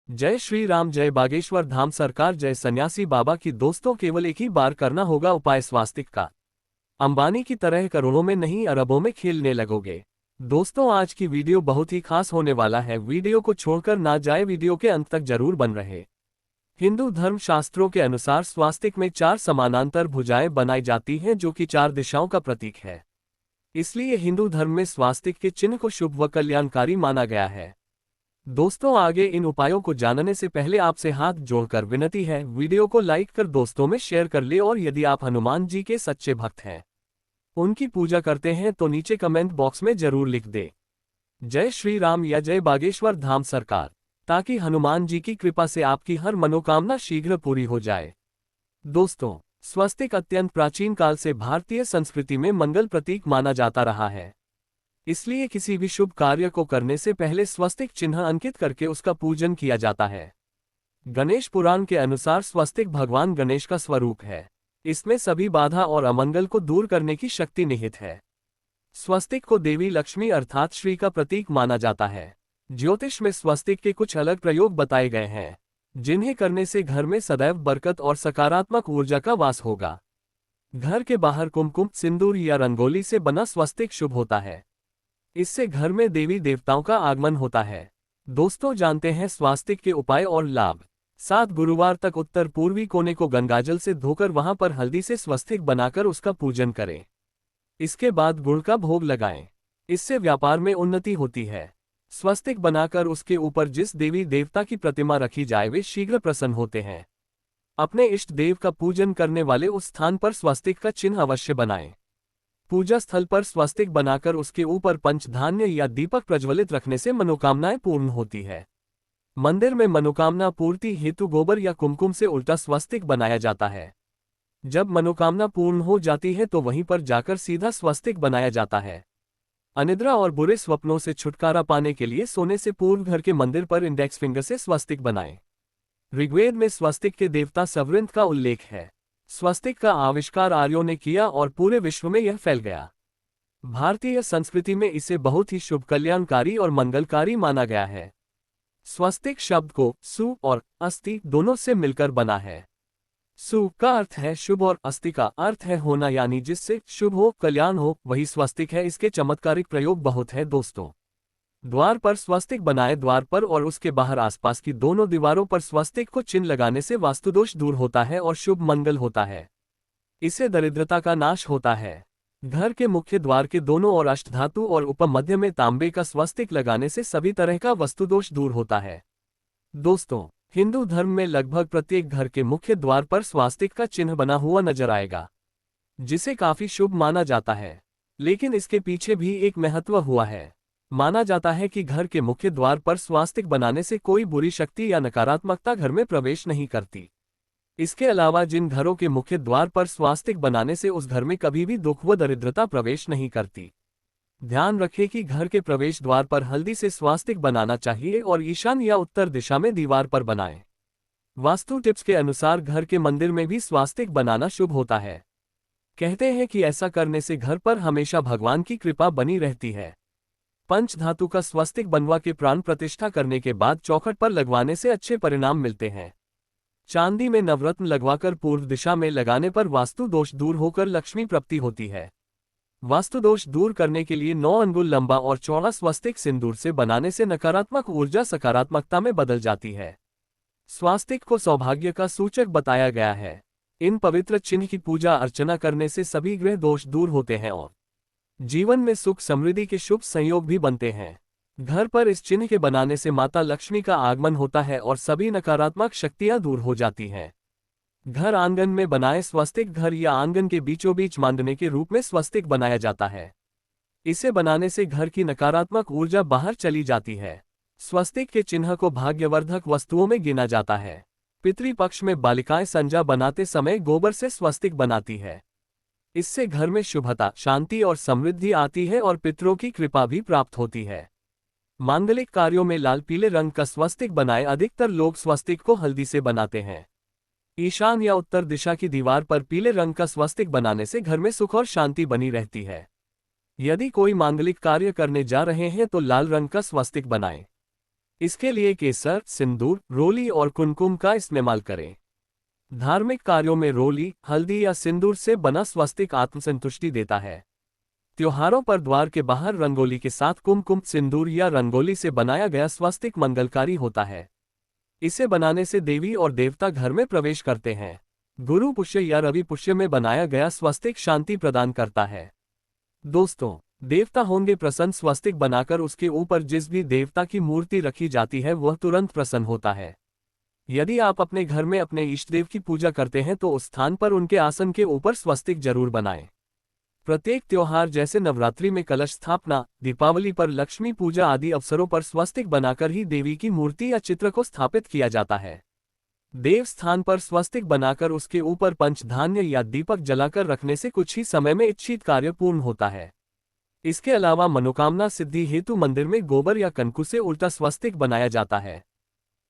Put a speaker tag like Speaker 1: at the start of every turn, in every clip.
Speaker 1: जय श्री राम, जय बागेश्वर धाम सरकार, जय सन्यासी बाबा की। दोस्तों, केवल एक ही बार करना होगा उपाय स्वास्तिक का। अंबानी की तरह करोड़ों में नहीं अरबों में खेलने लगोगे। दोस्तों, आज की वीडियो बहुत ही खास होने वाला है। वीडियो को छोड़कर ना जाए, वीडियो के अंत तक जरूर बन रहे। हिंदू धर्म शास्त्रों के अनुसार स्वास्तिक में 4 समानांतर भुजाएं बनाई जाती हैं, जो कि 4 दिशाओं का प्रतीक है। इसलिए हिंदू धर्म में स्वास्तिक के चिन्ह को शुभ व कल्याणकारी माना गया है। दोस्तों, आगे इन उपायों को जानने से पहले आपसे हाथ जोड़कर विनती है, वीडियो को लाइक कर दोस्तों में शेयर कर ले। और यदि आप हनुमान जी के सच्चे भक्त हैं, उनकी पूजा करते हैं, तो नीचे कमेंट बॉक्स में जरूर लिख दे जय श्री राम या जय बागेश्वर धाम सरकार, ताकि हनुमान जी की कृपा से आपकी हर मनोकामना शीघ्र पूरी हो जाए। दोस्तों, स्वस्तिक अत्यंत प्राचीन काल से भारतीय संस्कृति में मंगल प्रतीक माना जाता रहा है। इसलिए किसी भी शुभ कार्य को करने से पहले स्वस्तिक चिन्ह अंकित करके उसका पूजन किया जाता है। गणेश पुराण के अनुसार स्वस्तिक भगवान गणेश का स्वरूप है। इसमें सभी बाधा और अमंगल को दूर करने की शक्ति निहित है। स्वस्तिक को देवी लक्ष्मी अर्थात श्री का प्रतीक माना जाता है। ज्योतिष में स्वस्तिक के कुछ अलग प्रयोग बताए गए हैं, जिन्हें करने से घर में सदैव बरकत और सकारात्मक ऊर्जा का वास होगा। घर के बाहर कुमकुम, सिंदूर या रंगोली से बना स्वस्तिक शुभ होता है। इससे घर में देवी देवताओं का आगमन होता है। दोस्तों, जानते हैं स्वास्तिक के उपाय और लाभ। 7 गुरुवार तक उत्तर पूर्वी कोने को गंगाजल से धोकर वहां पर हल्दी से स्वस्तिक बनाकर उसका पूजन करें। इसके बाद गुड़ का भोग लगाएं। इससे व्यापार में उन्नति होती है। स्वस्तिक बनाकर उसके ऊपर जिस देवी देवता की प्रतिमा रखी जाए, वे शीघ्र प्रसन्न होते हैं। अपने इष्ट देव का पूजन करने वाले उस स्थान पर स्वस्तिक का चिन्ह अवश्य बनाएं। पूजा स्थल पर स्वस्तिक बनाकर उसके ऊपर पंचधान्य या दीपक प्रज्वलित रखने से मनोकामनाएं पूर्ण होती है। मंदिर में मनोकामना पूर्ति हेतु गोबर या कुमकुम से उल्टा स्वस्तिक बनाया जाता है। जब मनोकामना पूर्ण हो जाती है तो वहीं पर जाकर सीधा स्वस्तिक बनाया जाता है। अनिद्रा और बुरे स्वप्नों से छुटकारा पाने के लिए सोने से पूर्व घर के मंदिर पर इंडेक्स फिंगर से स्वस्तिक बनाएं। ऋग्वेद में स्वस्तिक के देवता सवृंत का उल्लेख है। स्वस्तिक का आविष्कार आर्यों ने किया और पूरे विश्व में यह फैल गया। भारतीय संस्कृति में इसे बहुत ही शुभ, कल्याणकारी और मंगलकारी माना गया है। स्वस्तिक शब्द को सु और अस्ति दोनों से मिलकर बना है। सु का अर्थ है शुभ और अस्ति का अर्थ है होना, यानी जिससे शुभ हो, कल्याण हो, वही स्वस्तिक है। इसके चमत्कारिक प्रयोग बहुत है। दोस्तों, द्वार पर स्वस्तिक बनाए। द्वार पर और उसके बाहर आसपास की दोनों दीवारों पर स्वस्तिक को चिन्ह लगाने से वास्तुदोष दूर होता है और शुभ मंगल होता है। इससे दरिद्रता का नाश होता है। घर के मुख्य द्वार के दोनों ओर अष्टधातु और उपमध्य में तांबे का स्वस्तिक लगाने से सभी तरह का वस्तुदोष दूर होता है। दोस्तों, हिंदू धर्म में लगभग प्रत्येक घर के मुख्य द्वार पर स्वास्तिक का चिन्ह बना हुआ नजर आएगा, जिसे काफी शुभ माना जाता है। लेकिन इसके पीछे भी एक महत्व हुआ है। माना जाता है कि घर के मुख्य द्वार पर स्वास्तिक बनाने से कोई बुरी शक्ति या नकारात्मकता घर में प्रवेश नहीं करती। इसके अलावा जिन घरों के मुख्य द्वार पर स्वास्तिक बनाने से उस घर में कभी भी दुख व दरिद्रता प्रवेश नहीं करती। ध्यान रखें कि घर के प्रवेश द्वार पर हल्दी से स्वास्तिक बनाना चाहिए और ईशान या उत्तर दिशा में दीवार पर बनाएं। वास्तु टिप्स के अनुसार घर के मंदिर में भी स्वास्तिक बनाना शुभ होता है। कहते हैं कि ऐसा करने से घर पर हमेशा भगवान की कृपा बनी रहती है। पंचधातु का स्वस्तिक बनवा के प्राण प्रतिष्ठा करने के बाद चौखट पर लगवाने से अच्छे परिणाम मिलते हैं। चांदी में नवरत्न लगवाकर पूर्व दिशा में लगाने पर वास्तु दोष दूर होकर लक्ष्मी प्राप्ति होती है। वास्तु दोष दूर करने के लिए 9 अंगुल लंबा और चौड़ा स्वस्तिक सिंदूर से बनाने से नकारात्मक ऊर्जा सकारात्मकता में बदल जाती है। स्वास्तिक को सौभाग्य का सूचक बताया गया है। इन पवित्र चिन्ह की पूजा अर्चना करने से सभी ग्रह दोष दूर होते हैं और जीवन में सुख समृद्धि के शुभ संयोग भी बनते हैं। घर पर इस चिन्ह के बनाने से माता लक्ष्मी का आगमन होता है और सभी नकारात्मक शक्तियां दूर हो जाती हैं। घर आंगन में बनाए स्वस्तिक घर या आंगन के बीचों बीच मांडने के रूप में स्वस्तिक बनाया जाता है। इसे बनाने से घर की नकारात्मक ऊर्जा बाहर चली जाती है। स्वस्तिक के चिन्ह को भाग्यवर्धक वस्तुओं में गिना जाता है। पितृपक्ष में बालिकाएं संजा बनाते समय गोबर से स्वस्तिक बनाती है। इससे घर में शुभता, शांति और समृद्धि आती है और पितरों की कृपा भी प्राप्त होती है। मांगलिक कार्यों में लाल पीले रंग का स्वस्तिक बनाए। अधिकतर लोग स्वस्तिक को हल्दी से बनाते हैं। ईशान या उत्तर दिशा की दीवार पर पीले रंग का स्वस्तिक बनाने से घर में सुख और शांति बनी रहती है। यदि कोई मांगलिक कार्य करने जा रहे हैं तो लाल रंग का स्वस्तिक बनाएं। इसके लिए केसर, सिंदूर, रोली और कुमकुम का इस्तेमाल करें। धार्मिक कार्यों में रोली, हल्दी या सिंदूर से बना स्वस्तिक आत्मसंतुष्टि देता है। त्योहारों पर द्वार के बाहर रंगोली के साथ कुमकुम, सिंदूर या रंगोली से बनाया गया स्वस्तिक मंगलकारी होता है। इसे बनाने से देवी और देवता घर में प्रवेश करते हैं। गुरु पुष्य या रवि पुष्य में बनाया गया स्वस्तिक शांति प्रदान करता है। दोस्तों, देवता होंगे प्रसन्न। स्वस्तिक बनाकर उसके ऊपर जिस भी देवता की मूर्ति रखी जाती है वह तुरंत प्रसन्न होता है। यदि आप अपने घर में अपने इष्टदेव की पूजा करते हैं तो उस स्थान पर उनके आसन के ऊपर स्वस्तिक जरूर बनाएं। प्रत्येक त्योहार जैसे नवरात्रि में कलश स्थापना, दीपावली पर लक्ष्मी पूजा आदि अवसरों पर स्वस्तिक बनाकर ही देवी की मूर्ति या चित्र को स्थापित किया जाता है। देव स्थान पर स्वस्तिक बनाकर उसके ऊपर पंचधान्य या दीपक जलाकर रखने से कुछ ही समय में इच्छित कार्य पूर्ण होता है। इसके अलावा मनोकामना सिद्धि हेतु मंदिर में गोबर या कंकु से उल्टा स्वस्तिक बनाया जाता है।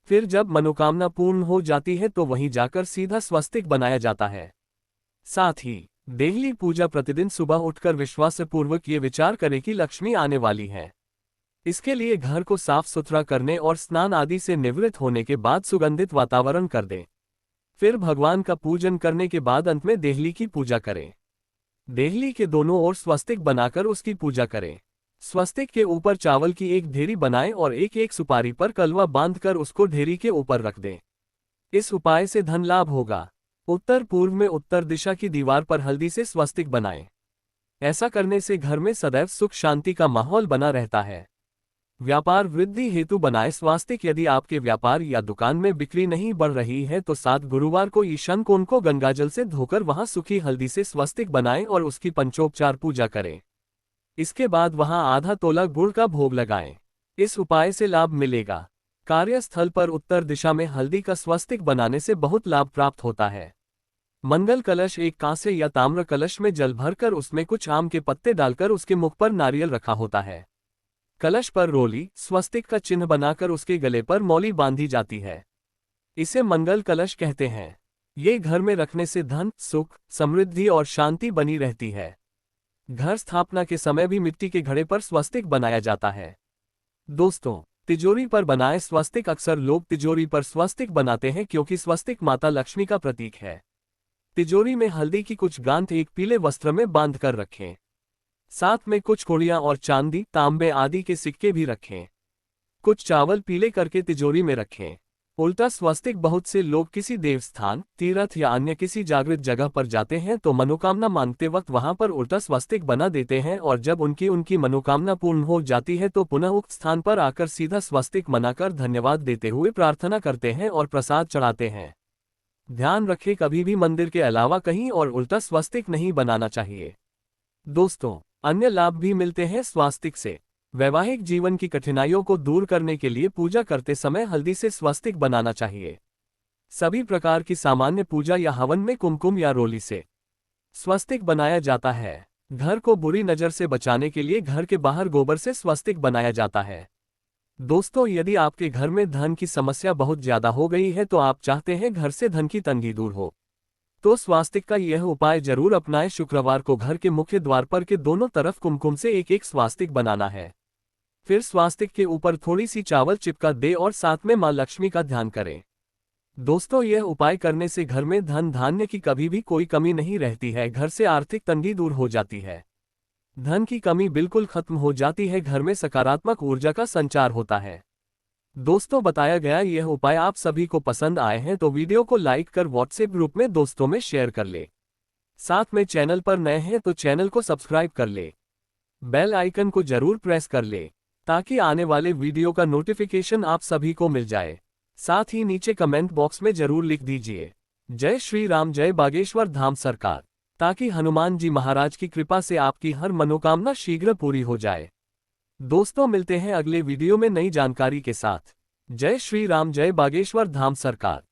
Speaker 1: फिर जब मनोकामना पूर्ण हो जाती है तो वहीं जाकर सीधा स्वस्तिक बनाया जाता है। साथ ही देहली पूजा प्रतिदिन सुबह उठकर विश्वासपूर्वक ये विचार करें कि लक्ष्मी आने वाली है। इसके लिए घर को साफ सुथरा करने और स्नान आदि से निवृत्त होने के बाद सुगंधित वातावरण कर दें। फिर भगवान का पूजन करने के बाद अंत में देहली की पूजा करें। देहली के दोनों ओर स्वस्तिक बनाकर उसकी पूजा करें। स्वस्तिक के ऊपर चावल की एक ढेरी बनाएं और एक एक सुपारी पर कलवा बांधकर उसको ढेरी के ऊपर रख दें। इस उपाय से धन लाभ होगा। उत्तर पूर्व में उत्तर दिशा की दीवार पर हल्दी से स्वस्तिक बनाएं। ऐसा करने से घर में सदैव सुख शांति का माहौल बना रहता है। व्यापार वृद्धि हेतु बनाए स्वस्तिक। यदि आपके व्यापार या दुकान में बिक्री नहीं बढ़ रही है तो 7 गुरुवार को ईशान कोण को गंगाजल से धोकर वहां सूखी हल्दी से स्वस्तिक बनाएं और उसकी पंचोपचार पूजा करें। इसके बाद वहां आधा तोला गुड़ का भोग लगाएं। इस उपाय से लाभ मिलेगा। कार्यस्थल पर उत्तर दिशा में हल्दी का स्वस्तिक बनाने से बहुत लाभ प्राप्त होता है। मंगल कलश, एक कांसे या ताम्र कलश में जल भरकर उसमें कुछ आम के पत्ते डालकर उसके मुख पर नारियल रखा होता है। कलश पर रोली, स्वस्तिक का चिन्ह बनाकर उसके गले पर मौली बांधी जाती है। इसे मंगल कलश कहते हैं। ये घर में रखने से धन, सुख, समृद्धि और शांति बनी रहती है। घर स्थापना के समय भी मिट्टी के घड़े पर स्वस्तिक बनाया जाता है। दोस्तों, तिजोरी पर बनाए स्वस्तिक। अक्सर लोग तिजोरी पर स्वस्तिक बनाते हैं क्योंकि स्वस्तिक माता लक्ष्मी का प्रतीक है। तिजोरी में हल्दी की कुछ गांठ एक पीले वस्त्र में बांधकर रखें। साथ में कुछ कौड़ियां और चांदी, तांबे आदि के सिक्के भी रखें। कुछ चावल पीले करके तिजोरी में रखें। उल्टा स्वस्तिक, बहुत से लोग किसी देवस्थान, तीर्थ या अन्य किसी जागृत जगह पर जाते हैं तो मनोकामना मांगते वक्त वहां पर उल्टा स्वस्तिक बना देते हैं और जब उनकी मनोकामना पूर्ण हो जाती है तो पुनः उक्त स्थान पर आकर सीधा स्वस्तिक मनाकर धन्यवाद देते हुए प्रार्थना करते हैं और प्रसाद चढ़ाते हैं। ध्यान रखें, कभी भी मंदिर के अलावा कहीं और उल्टा स्वस्तिक नहीं बनाना चाहिए। दोस्तों, अन्य लाभ भी मिलते हैं स्वस्तिक से। वैवाहिक जीवन की कठिनाइयों को दूर करने के लिए पूजा करते समय हल्दी से स्वस्तिक बनाना चाहिए। सभी प्रकार की सामान्य पूजा या हवन में कुमकुम या रोली से स्वस्तिक बनाया जाता है। घर को बुरी नजर से बचाने के लिए घर के बाहर गोबर से स्वस्तिक बनाया जाता है। दोस्तों, यदि आपके घर में धन की समस्या बहुत ज्यादा हो गई है तो आप चाहते हैं घर से धन की तंगी दूर हो, तो स्वस्तिक का यह उपाय जरूर अपनाएं। शुक्रवार को घर के मुख्य द्वार पर के दोनों तरफ कुमकुम से एक एक स्वस्तिक बनाना है। फिर स्वस्तिक के ऊपर थोड़ी सी चावल चिपका दे और साथ में मां लक्ष्मी का ध्यान करें। दोस्तों, यह उपाय करने से घर में धन धान्य की कभी भी कोई कमी नहीं रहती है। घर से आर्थिक तंगी दूर हो जाती है। धन की कमी बिल्कुल खत्म हो जाती है। घर में सकारात्मक ऊर्जा का संचार होता है। दोस्तों, बताया गया यह उपाय आप सभी को पसंद आए हैं तो वीडियो को लाइक कर व्हाट्सएप ग्रुप में दोस्तों में शेयर कर ले। साथ में चैनल पर नए हैं तो चैनल को सब्सक्राइब कर ले। बेल आइकन को जरूर प्रेस कर ले ताकि आने वाले वीडियो का नोटिफिकेशन आप सभी को मिल जाए। साथ ही नीचे कमेंट बॉक्स में जरूर लिख दीजिए जय श्री राम, जय बागेश्वर धाम सरकार, ताकि हनुमान जी महाराज की कृपा से आपकी हर मनोकामना शीघ्र पूरी हो जाए। दोस्तों, मिलते हैं अगले वीडियो में नई जानकारी के साथ। जय श्री राम, जय बागेश्वर धाम सरकार।